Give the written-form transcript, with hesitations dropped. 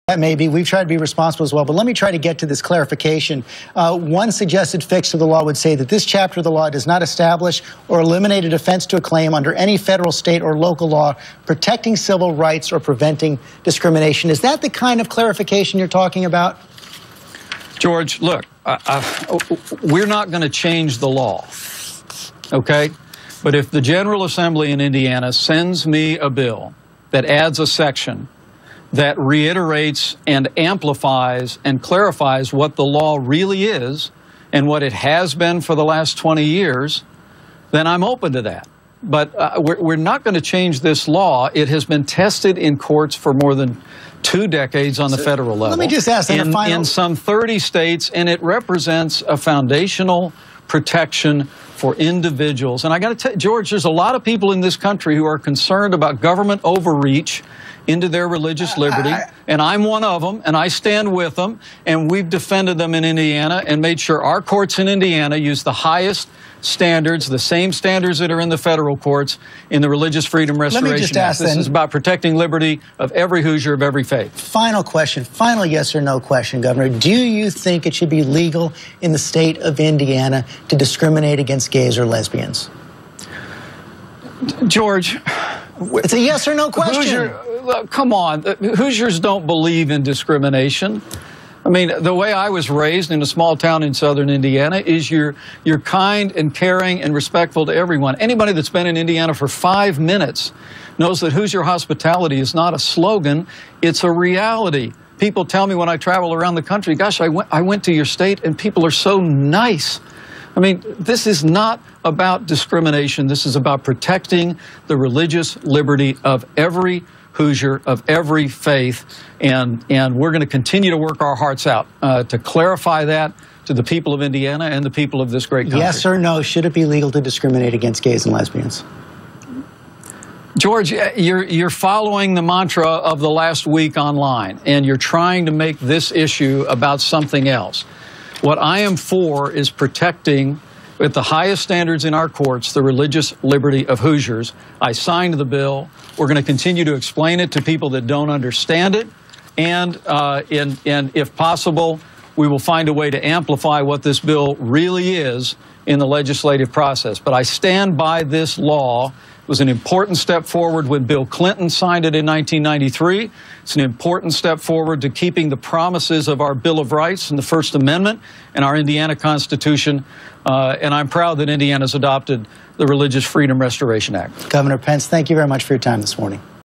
That may be. We've tried to be responsible as well, but let me try to get to this clarification. One suggested fix to the law would say that this chapter of the law does not establish or eliminate a defense to a claim under any federal, state, or local law protecting civil rights or preventing discrimination. Is that the kind of clarification you're talking about? George, look, we're not going to change the law, okay? But if the General Assembly in Indiana sends me a bill that adds a section that reiterates and amplifies and clarifies what the law really is and what it has been for the last 20 years, then I'm open to that. But we're not going to change this law. It has been tested in courts for more than 2 decades on the federal level. Let me just ask in some 30 states, and it represents a foundational protection for individuals. And I got to tell you, George, there's a lot of people in this country who are concerned about government overreach into their religious liberty, and I'm one of them, and I stand with them, and we've defended them in Indiana and made sure our courts in Indiana use the highest standards, the same standards that are in the federal courts in the Religious Freedom Restoration Act. This is about protecting liberty of every Hoosier of every faith. Final question, final yes or no question, Governor. Do you think it should be legal in the state of Indiana to discriminate against gays or lesbians? George, it's a yes or no question. Come on, Hoosiers don't believe in discrimination. I mean, the way I was raised in a small town in southern Indiana is you're kind and caring and respectful to everyone. Anybody that's been in Indiana for 5 minutes knows that Hoosier hospitality is not a slogan, it's a reality. People tell me when I travel around the country, gosh, I went to your state and people are so nice. I mean, this is not about discrimination. This is about protecting the religious liberty of every Hoosier of every faith, and we're going to continue to work our hearts out to clarify that to the people of Indiana and the people of this great country. Yes or no, should it be legal to discriminate against gays and lesbians? George, you're following the mantra of the last week online, and you're trying to make this issue about something else. What I am for is protecting, with the highest standards in our courts, the religious liberty of Hoosiers. I signed the bill. We're going to continue to explain it to people that don't understand it. And if possible, we will find a way to amplify what this bill really is in the legislative process. But I stand by this law. It was an important step forward when Bill Clinton signed it in 1993. It's an important step forward to keeping the promises of our Bill of Rights and the First Amendment and our Indiana Constitution. And I'm proud that Indiana's adopted the Religious Freedom Restoration Act. Governor Pence, thank you very much for your time this morning.